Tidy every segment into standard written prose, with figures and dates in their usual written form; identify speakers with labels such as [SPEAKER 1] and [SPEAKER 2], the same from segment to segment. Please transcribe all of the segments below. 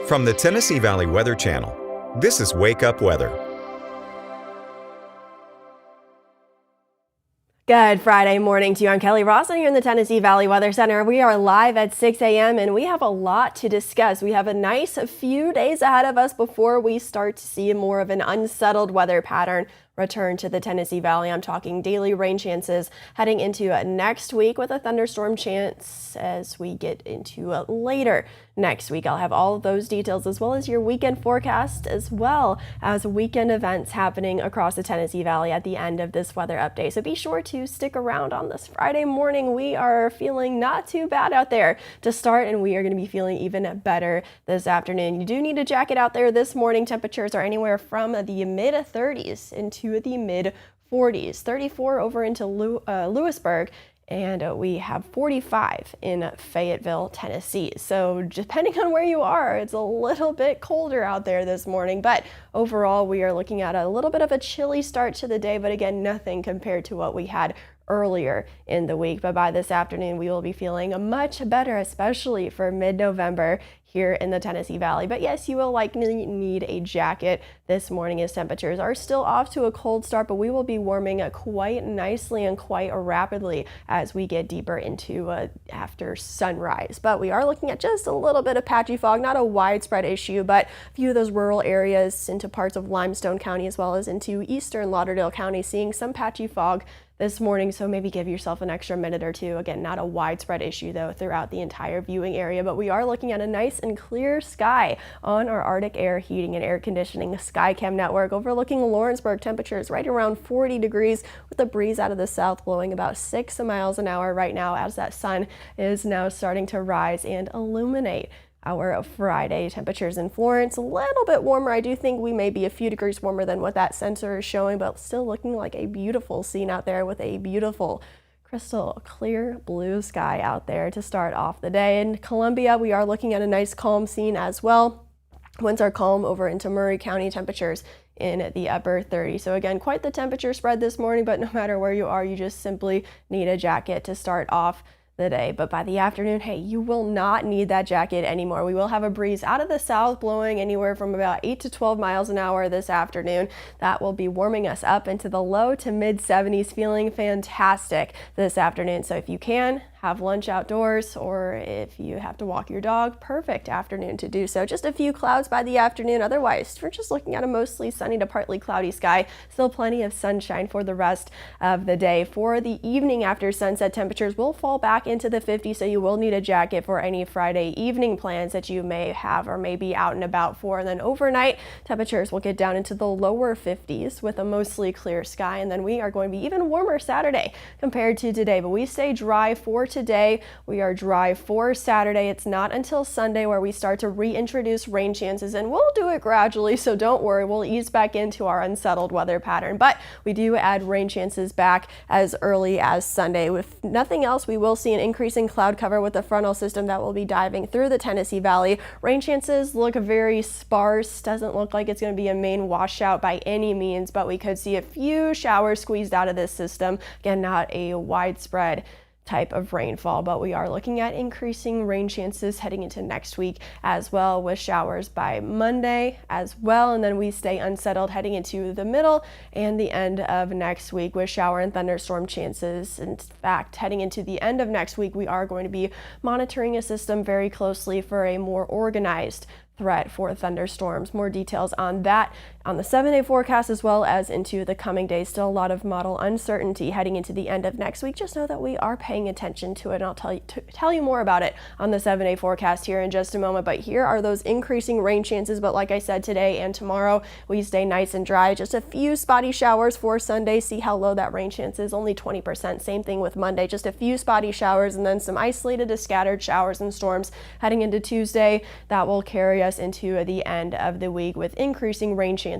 [SPEAKER 1] From the Tennessee Valley Weather Channel, this is Wake Up Weather.
[SPEAKER 2] Good Friday morning to you. I'm Kelly Rawson here in the Tennessee Valley Weather Center. We are live at 6 a.m. and we have a lot to discuss. We have a nice few days ahead of us before we start to see more of an unsettled weather pattern return to the Tennessee Valley. I'm talking daily rain chances heading into next week with a thunderstorm chance as we get into later next week. I'll have all of those details as well as your weekend forecast as well as weekend events happening across the Tennessee Valley at the end of this weather update. So be sure to stick around on this Friday morning. We are feeling not too bad out there to start, and we are going to be feeling even better this afternoon. You do need a jacket out there this morning. Temperatures are anywhere from the mid 30s into the mid 40s, 34 over into Lewisburg, and we have 45 in Fayetteville, Tennessee. So depending on where you are, it's a little bit colder out there this morning, but overall we are looking at a little bit of a chilly start to the day, but again, nothing compared to what we had earlier in the week. But by this afternoon, we will be feeling much better, especially for mid-November here in the Tennessee Valley. But yes, you will likely need a jacket this morning as temperatures are still off to a cold start, but we will be warming quite nicely and quite rapidly as we get deeper into after sunrise. But we are looking at just a little bit of patchy fog, not a widespread issue, but a few of those rural areas into parts of Limestone County as well as into eastern Lauderdale County seeing some patchy fog this morning, so maybe give yourself an extra minute or two. Again, not a widespread issue though throughout the entire viewing area, but we are looking at a nice and clear sky on our Arctic Air Heating and Air Conditioning Skycam network overlooking Lawrenceburg. Temperatures right around 40 degrees with a breeze out of the south blowing about 6 miles an hour right now as that sun is now starting to rise and illuminate our Friday. Temperatures in Florence a little bit warmer. I do think we may be a few degrees warmer than what that sensor is showing, but still looking like a beautiful scene out there with a beautiful crystal clear blue sky out there to start off the day. In Columbia, we are looking at a nice calm scene as well. Winds are calm over into Murray County, temperatures in the upper 30s. So again, quite the temperature spread this morning, but no matter where you are, you just simply need a jacket to start off the day. But by the afternoon, hey, you will not need that jacket anymore. We will have a breeze out of the south blowing anywhere from about 8 to 12 miles an hour this afternoon. That will be warming us up into the low to mid 70s, feeling fantastic this afternoon. So if you can, have lunch outdoors, or if you have to walk your dog, perfect afternoon to do so. Just a few clouds by the afternoon. Otherwise, we're just looking at a mostly sunny to partly cloudy sky. Still plenty of sunshine for the rest of the day. For the evening after sunset, temperatures will fall back into the 50s, so you will need a jacket for any Friday evening plans that you may have or may be out and about for. And then overnight, temperatures will get down into the lower 50s with a mostly clear sky. And then we are going to be even warmer Saturday compared to today, but we stay dry for today. We are dry for Saturday. It's not until Sunday where we start to reintroduce rain chances, and we'll do it gradually, so don't worry. We'll ease back into our unsettled weather pattern, but we do add rain chances back as early as Sunday. With nothing else, we will see an increasing cloud cover with the frontal system that will be diving through the Tennessee Valley. Rain chances look very sparse. Doesn't look like it's going to be a main washout by any means, but we could see a few showers squeezed out of this system. Again, not a widespread type of rainfall, but we are looking at increasing rain chances heading into next week as well, with showers by Monday as well, and then we stay unsettled heading into the middle and the end of next week with shower and thunderstorm chances. In fact, heading into the end of next week, we are going to be monitoring a system very closely for a more organized threat for thunderstorms. More details on that on the 7-day forecast as well as into the coming days. Still a lot of model uncertainty heading into the end of next week. Just know that we are paying attention to it, and I'll tell you more about it on the 7-day forecast here in just a moment. But here are those increasing rain chances. But like I said, today and tomorrow we stay nice and dry. Just a few spotty showers for Sunday. See how low that rain chance is, only 20%. Same thing with Monday, just a few spotty showers and then some isolated to scattered showers and storms heading into Tuesday. That will carry us into the end of the week with increasing rain chances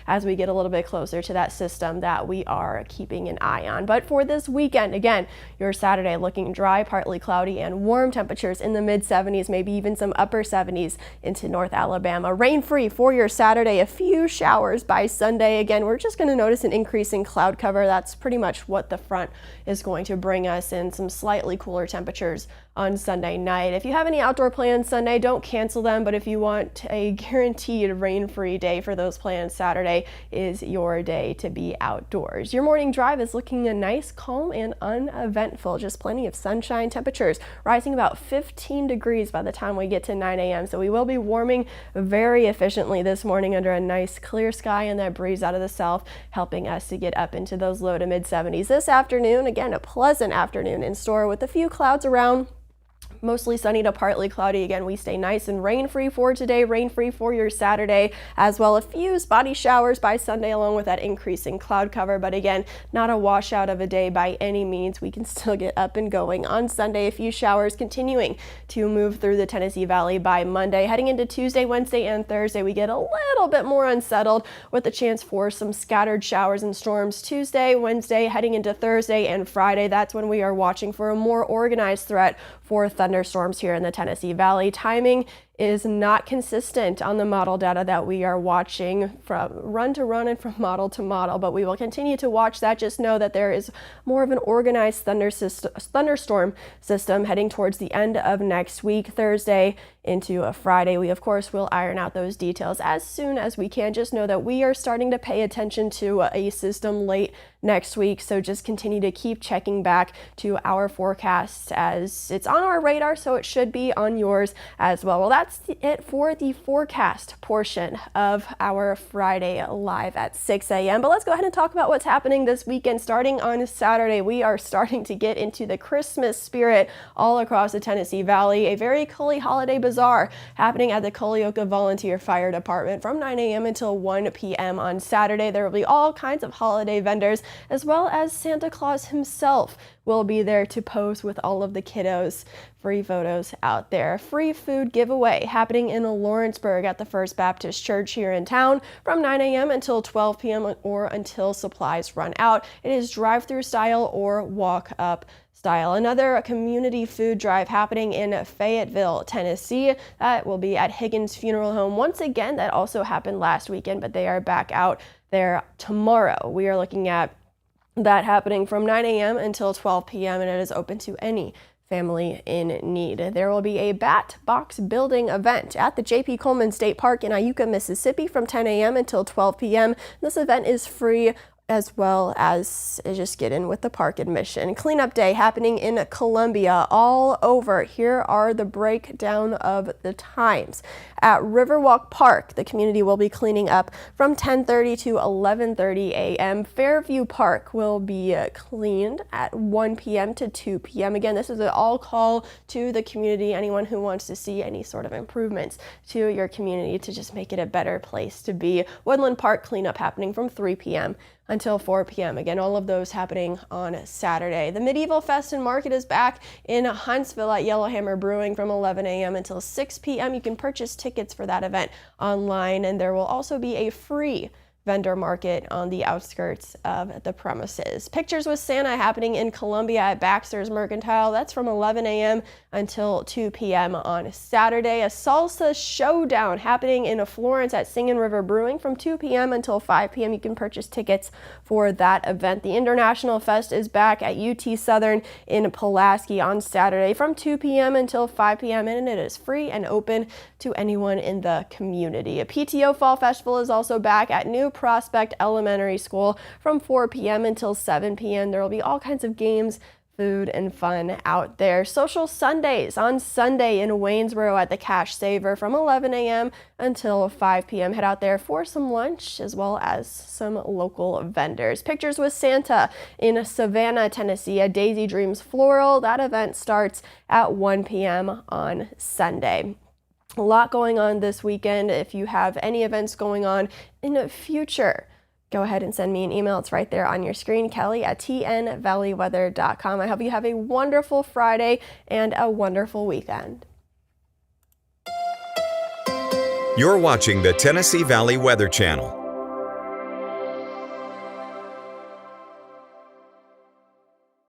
[SPEAKER 2] as we get a little bit closer to that system that we are keeping an eye on. But for this weekend, again, your Saturday looking dry, partly cloudy and warm, temperatures in the mid 70s, maybe even some upper 70s into North Alabama. Rain free for your Saturday, a few showers by Sunday. Again, we're just going to notice an increase in cloud cover. That's pretty much what the front is going to bring us, in some slightly cooler temperatures on Sunday night. If you have any outdoor plans Sunday, don't cancel them, but if you want want a guaranteed rain-free day for those plans, Saturday is your day to be outdoors. Your morning drive is looking nice, calm, and uneventful. Just plenty of sunshine. Temperatures rising about 15 degrees by the time we get to 9 a.m. So we will be warming very efficiently this morning under a nice clear sky and that breeze out of the south, helping us to get up into those low to mid 70s. This afternoon, again, a pleasant afternoon in store with a few clouds around. Mostly sunny to partly cloudy. Again, we stay nice and rain-free for today, rain-free for your Saturday as well. A few spotty showers by Sunday along with that increasing cloud cover, but again, not a washout of a day by any means. We can still get up and going on Sunday. A few showers continuing to move through the Tennessee Valley by Monday. Heading into Tuesday, Wednesday, and Thursday, we get a little bit more unsettled with the chance for some scattered showers and storms. Tuesday, Wednesday, heading into Thursday and Friday, that's when we are watching for a more organized threat for thunderstorms here in the Tennessee Valley. Timing is not consistent on the model data that we are watching from run to run and from model to model, but we will continue to watch that. Just know that there is more of an organized thunderstorm system heading towards the end of next week, Thursday into a Friday. We, of course, will iron out those details as soon as we can. Just know that we are starting to pay attention to a system late next week, so just continue to keep checking back to our forecasts as it's on our radar, so it should be on yours as well. Well, that's it for the forecast portion of our Friday live at 6 a.m. But let's go ahead and talk about what's happening this weekend. Starting on Saturday, we are starting to get into the Christmas spirit all across the Tennessee Valley. A very Cully holiday bazaar happening at the Culleoka Volunteer Fire Department from 9 a.m. until 1 p.m. on Saturday. There will be all kinds of holiday vendors, as well as Santa Claus himself will be there to pose with all of the kiddos. Free photos out there. Free food giveaway happening in Lawrenceburg at the First Baptist Church here in town from 9 a.m. until 12 p.m. or until supplies run out. It is drive-through style or walk-up style. Another community food drive happening in Fayetteville, Tennessee. That will be at Higgins Funeral Home. Once again, that also happened last weekend, but they are back out there tomorrow. We are looking at that happening from 9 a.m. until 12 p.m. and it is open to any family in need. There will be a bat box building event at the J.P. Coleman State Park in Iuka, Mississippi from 10 a.m. until 12 p.m. This event is free, as well as just get in with the park admission. Cleanup day happening in Columbia all over. Here are the breakdown of the times. At Riverwalk Park, the community will be cleaning up from 10:30 to 11:30 a.m. Fairview Park will be cleaned at 1 p.m. to 2 p.m. Again, this is an all call to the community, anyone who wants to see any sort of improvements to your community to just make it a better place to be. Woodland Park cleanup happening from 3 p.m. until 4 p.m. Again, all of those happening on Saturday. The Medieval Fest and Market is back in Huntsville at Yellowhammer Brewing from 11 a.m. until 6 p.m. You can purchase tickets for that event online, and there will also be a free vendor market on the outskirts of the premises. Pictures with Santa happening in Columbia at Baxter's Mercantile. That's from 11 a.m. until 2 p.m. on Saturday. A salsa showdown happening in Florence at Singing River Brewing from 2 p.m. until 5 p.m. You can purchase tickets for that event. The International Fest is back at UT Southern in Pulaski on Saturday from 2 p.m. until 5 p.m. and it is free and open to anyone in the community. A PTO Fall Festival is also back at New Prospect Elementary School from 4 p.m. until 7 p.m. There will be all kinds of games, food, and fun out there. Social Sundays on Sunday in Waynesboro at the Cash Saver from 11 a.m. until 5 p.m. Head out there for some lunch as well as some local vendors. Pictures with Santa in Savannah, Tennessee at Daisy Dreams Floral. That event starts at 1 p.m. on Sunday. A lot going on this weekend. If you have any events going on in the future, go ahead and send me an email. It's right there on your screen, kelly@tnvalleyweather.com. I hope you have a wonderful Friday and a wonderful weekend.
[SPEAKER 1] You're watching the Tennessee Valley Weather Channel.